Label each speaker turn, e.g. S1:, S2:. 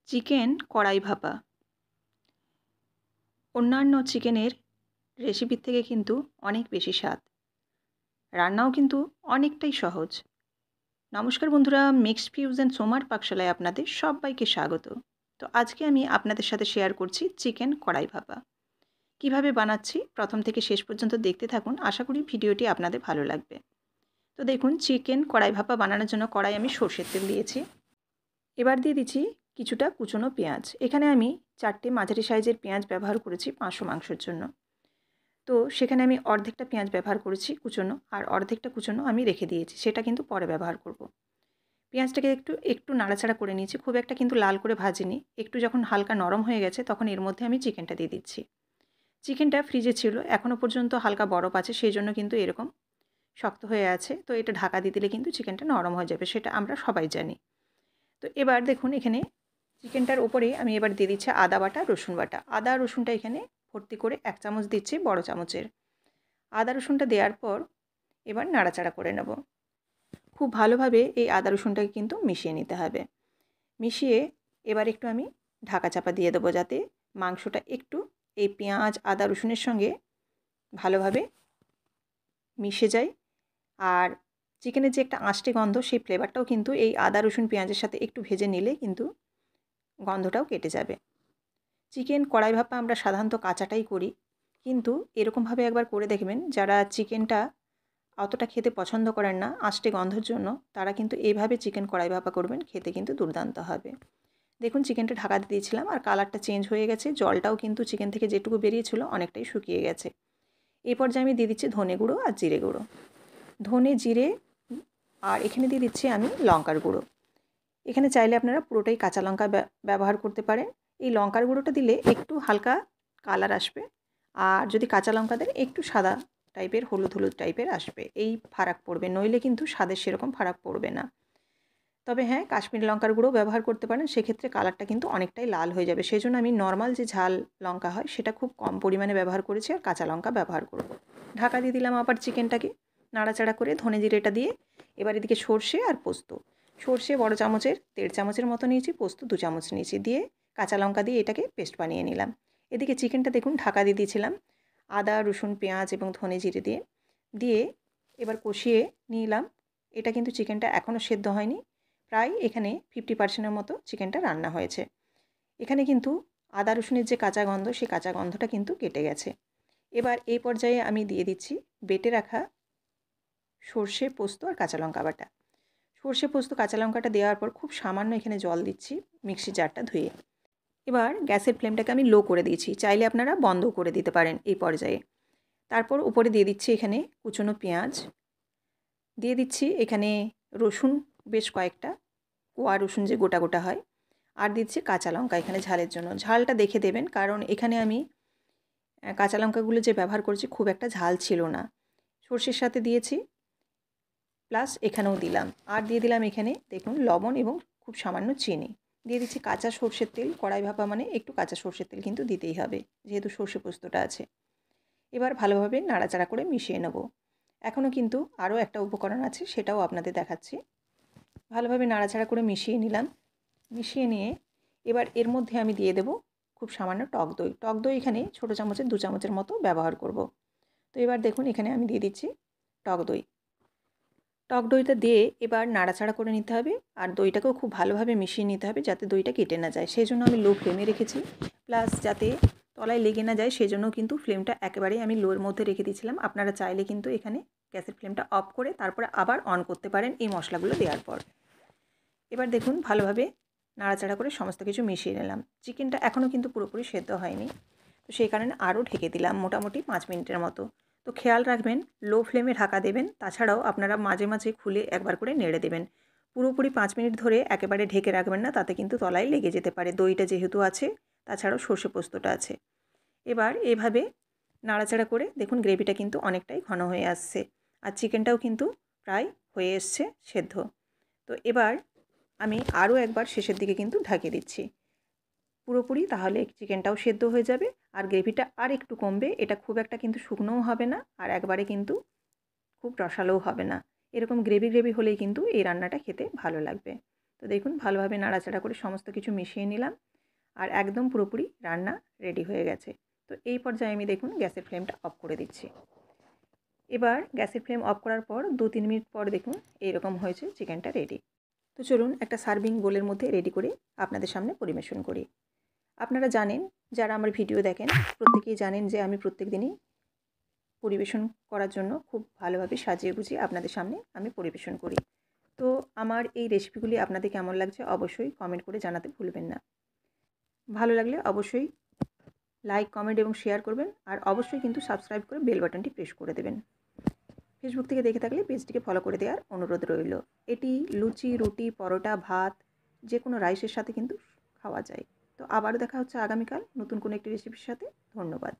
S1: Chicken কড়াই ভাপা অন্যান্য চিকেনের রেসিপির থেকে কিন্তু অনেক বেশি স্বাদ। রান্নাও কিন্তু অনেকটাই সহজ। নমস্কার বন্ধুরা, মিক্সড ফিউশন সোমার পাকশালায় আপনাদের সবাইকে স্বাগত। তো আজকে আমি আপনাদের সাথে শেয়ার করছি চিকেন কড়াই ভাপা। কিভাবে বানাচ্ছি প্রথম থেকে শেষ পর্যন্ত দেখতে থাকুন, আশা করি ভিডিওটি আপনাদের ভালো লাগবে। তো দেখুন, চিকেন কড়াই ভাপা বানানোর জন্য কড়াই আমি সর্ষের তেল দিয়েছি। এবার দিয়ে দিচ্ছি কিছুটা কুচনো পেঁয়াজ। এখানে আমি 4টে মাঝারি সাইজের পেঁয়াজ ব্যবহার করেছি 500 মাংসের জন্য। তো সেখানে আমি অর্ধেকটা পেঁয়াজ ব্যবহার করেছি কুচনো, আর অর্ধেকটা কুচনো আমি রেখে দিয়েছি, সেটা কিন্তু পরে ব্যবহার করব। পেঁয়াজটাকে একটু একটু নাড়াচাড়া করে নিয়েছি, খুব একটা কিন্তু লাল করে ভাজিনি। একটু যখন হালকা নরম হয়ে গেছে তখন এর মধ্যে আমি চিকেনটা দিয়ে দিচ্ছি। চিকেনটা ফ্রিজে ছিল, এখনও পর্যন্ত হালকা বরফ আছে, সেই জন্য কিন্তু এরকম শক্ত হয়ে আছে। তো এটা ঢাকা দিয়ে দিলে কিন্তু চিকেনটা নরম হয়ে যাবে, সেটা আমরা সবাই জানি। তো এবার দেখুন, এখানে চিকেনটার ওপরে আমি এবার দিয়ে দিচ্ছি আদা বাটা, রসুন বাটা। আদা রসুনটা এখানে ভর্তি করে 1 চামচ দিচ্ছি, বড় চামচের। আদা রসুনটা দেওয়ার পর এবার নাড়াচাড়া করে নেব। খুব ভালোভাবে এই আদা রসুনটাকে কিন্তু মিশিয়ে নিতে হবে। মিশিয়ে এবার একটু আমি ঢাকা চাপা দিয়ে দেবো, যাতে মাংসটা একটু এই পেঁয়াজ আদা রসুনের সঙ্গে ভালোভাবে মিশে যায়। আর চিকেনের যে একটা আঁশটে গন্ধ, সেই ফ্লেভারটাও কিন্তু এই আদা রসুন পেঁয়াজের সাথে একটু ভেজে নিলে কিন্তু গন্ধটাও কেটে যাবে। চিকেন কড়াই ভাপা আমরা সাধারণত কাঁচাটাই করি, কিন্তু এরকমভাবে একবার করে দেখবেন। যারা চিকেনটা অতটা খেতে পছন্দ করেন না আঁশটে গন্ধের জন্য, তারা কিন্তু এইভাবে চিকেন কড়াই ভাপা করবেন, খেতে কিন্তু দুর্দান্ত হবে। দেখুন, চিকেনটা ঢাকা দিয়ে দিয়েছিলাম আর কালারটা চেঞ্জ হয়ে গেছে, জলটাও কিন্তু চিকেন থেকে যেটুকু বেরিয়েছিল অনেকটাই শুকিয়ে গেছে। এই পর্যায়ে আমি দিয়ে দিচ্ছি ধনে গুঁড়ো আর জিরে গুঁড়ো। ধনে জিরে আর এখানে দিয়ে দিচ্ছি আমি লঙ্কার গুঁড়ো। এখানে চাইলে আপনারা পুরোটাই কাঁচা লঙ্কা ব্যবহার করতে পারেন। এই লঙ্কার গুঁড়োটা দিলে একটু হালকা কালার আসবে, আর যদি কাঁচা লঙ্কা দেন একটু সাদা টাইপের, হলুদ হলুদ টাইপের আসবে, এই ফারাক পড়বে। নইলে কিন্তু স্বাদের সেরকম ফারাক পড়বে না। তবে হ্যাঁ, কাশ্মীরি লঙ্কার গুঁড়ো ব্যবহার করতে পারেন, সেক্ষেত্রে কালারটা কিন্তু অনেকটাই লাল হয়ে যাবে। সেই জন্য আমি নর্মাল যে ঝাল লঙ্কা হয় সেটা খুব কম পরিমাণে ব্যবহার করেছি, আর কাঁচা লঙ্কা ব্যবহার করব। ঢাকা দিয়ে দিলাম আবার চিকেনটাকে নাড়াচাড়া করে, ধনে জিরেটা দিয়ে। এবার এদিকে সর্ষে আর পোস্ত। সর্ষে বড় চামচের 1.5 চামচের মতো নিয়েছি, পোস্ত 2 চামচ নিয়েছি, দিয়ে কাঁচা লঙ্কা দিয়ে এটাকে পেস্ট বানিয়ে নিলাম। এদিকে চিকেনটা দেখুন ঢাকা দিয়ে দিয়েছিলাম আদা রসুন পেঁয়াজ এবং ধনে জিরে দিয়ে। দিয়ে এবার কষিয়ে নিলাম। এটা কিন্তু চিকেনটা এখনও সেদ্ধ হয়নি, প্রায় এখানে 50% মতো চিকেনটা রান্না হয়েছে। এখানে কিন্তু আদা রসুনের যে কাঁচা গন্ধ, সেই কাঁচা গন্ধটা কিন্তু কেটে গেছে। এবার এই পর্যায়ে আমি দিয়ে দিচ্ছি বেটে রাখা সর্ষে পোস্ত আর কাঁচা লঙ্কা বাটা। সর্ষে পোস্ত কাঁচা লঙ্কাটা দেওয়ার পর খুব সামান্য এখানে জল দিচ্ছি মিক্সি জারটা ধুয়ে। এবার গ্যাসের ফ্লেমটাকে আমি লো করে দিয়েছি, চাইলে আপনারা বন্ধও করে দিতে পারেন এই পর্যায়ে। তারপর উপরে দিয়ে দিচ্ছি এখানে কুচনো পেঁয়াজ, দিয়ে দিচ্ছি এখানে রসুন বেশ কয়েকটা, কোয়া রসুন যে গোটা গোটা হয়, আর দিচ্ছি কাঁচা লঙ্কা এখানে ঝালের জন্য। ঝালটা দেখে দেবেন, কারণ এখানে আমি কাঁচা লঙ্কাগুলো যে ব্যবহার করছি খুব একটা ঝাল ছিল না। সর্ষের সাথে দিয়েছি, প্লাস এখানেও দিলাম, আর দিয়ে দিলাম এখানে দেখুন লবণ এবং খুব সামান্য চিনি। দিয়ে দিচ্ছি কাঁচা সর্ষের তেল। কড়াই ভাপা মানে একটু কাঁচা সর্ষের তেল কিন্তু দিতেই হবে, যেহেতু সর্ষে পোস্তটা আছে। এবার ভালোভাবে নাড়াচাড়া করে মিশিয়ে নেব। এখনও কিন্তু আরও একটা উপকরণ আছে, সেটাও আপনাদের দেখাচ্ছি। ভালোভাবে নাড়াচাড়া করে মিশিয়ে নিলাম। মিশিয়ে নিয়ে এবার এর মধ্যে আমি দিয়ে দেব খুব সামান্য টক দই। টক দই এখানে ছোটো চামচের 2 চামচের মতো ব্যবহার করব। তো এবার দেখুন এখানে আমি দিয়ে দিচ্ছি টক দই। টক দইটা দিয়ে এবার নাড়াচাড়া করে নিতে হবে, আর দইটাকেও খুব ভালোভাবে মিশিয়ে নিতে হবে, যাতে দইটা কেটে না যায়। সেই জন্য আমি লো ফ্লেমে রেখেছি, প্লাস যাতে তলায় লেগে না যায় সেই জন্য কিন্তু ফ্লেমটা একেবারেই আমি লোর মধ্যে রেখে দিয়েছিলাম। আপনারা চাইলে কিন্তু এখানে গ্যাসের ফ্লেমটা অফ করে তারপরে আবার অন করতে পারেন এই মশলাগুলো দেওয়ার পর। এবার দেখুন ভালোভাবে নাড়াচাড়া করে সমস্ত কিছু মিশিয়ে নিলাম। চিকেনটা এখনও কিন্তু পুরোপুরি সেদ্ধ হয়নি, তো সেই কারণে আরও ঢেকে দিলাম মোটামুটি 5 মিনিটের মতো। তো খেয়াল রাখবেন লো ফ্লেমে ঢাকা দেবেন, তাছাড়াও আপনারা মাঝে মাঝে খুলে একবার করে নেড়ে দেবেন। পুরোপুরি 5 মিনিট ধরে একেবারে ঢেকে রাখবেন না, তাতে কিন্তু তলায় লেগে যেতে পারে। দইটা যেহেতু আছে, তাছাড়াও সর্ষে পোস্তটা আছে। এবার এভাবে নাড়াচাড়া করে দেখুন গ্রেভিটা কিন্তু অনেকটাই ঘন হয়ে আসছে, আর চিকেনটাও কিন্তু প্রায় হয়ে এসছে সেদ্ধ। তো এবার আমি আরও একবার শেষের দিকে কিন্তু ঢাকিয়ে দিচ্ছি পুরোপুরি, তাহলে চিকেনটাও সেদ্ধ হয়ে যাবে আর গ্রেভিটা আর একটু কমবে। এটা খুব একটা কিন্তু শুকনোও হবে না, আর একবারে কিন্তু খুব রসালোও হবে না। এরকম গ্রেভি গ্রেভি হলেই কিন্তু এই রান্নাটা খেতে ভালো লাগবে। তো দেখুন ভালোভাবে নাড়াচাড়া করে সমস্ত কিছু মিশিয়ে নিলাম আর একদম পুরোপুরি রান্না রেডি হয়ে গেছে। তো এই পর্যায়ে আমি দেখুন গ্যাসের ফ্লেমটা অফ করে দিচ্ছি। এবার গ্যাসের ফ্লেম অফ করার পর 2-3 মিনিট পর দেখুন এইরকম হয়েছে চিকেনটা রেডি। তো চলুন একটা সার্ভিং বোলের মধ্যে রেডি করে আপনাদের সামনে পরিবেশন করি। আপনারা জানেন, যারা আমার ভিডিও দেখেন প্রত্যেকেই জানেন যে আমি প্রত্যেক দিনই পরিবেশন করার জন্য খুব ভালোভাবে সাজিয়ে গুছিয়ে আপনাদের সামনে আমি পরিবেশন করি। তো আমার এই রেসিপিগুলি আপনাদের কেমন লাগছে অবশ্যই কমেন্ট করে জানাতে ভুলবেন না। ভালো লাগলে অবশ্যই লাইক, কমেন্ট এবং শেয়ার করবেন আর অবশ্যই কিন্তু সাবস্ক্রাইব করে বেল বাটনটি প্রেস করে দেবেন। ফেসবুক থেকে দেখে থাকলে পেজটিকে ফলো করে দেওয়ার অনুরোধ রইল। এটি লুচি, রুটি, পরোটা, ভাত যে কোনো রাইসের সাথে কিন্তু খাওয়া যায়। তো আবারও দেখা হচ্ছে আগামীকাল নতুন কোনো একটি রেসিপির সাথে। ধন্যবাদ।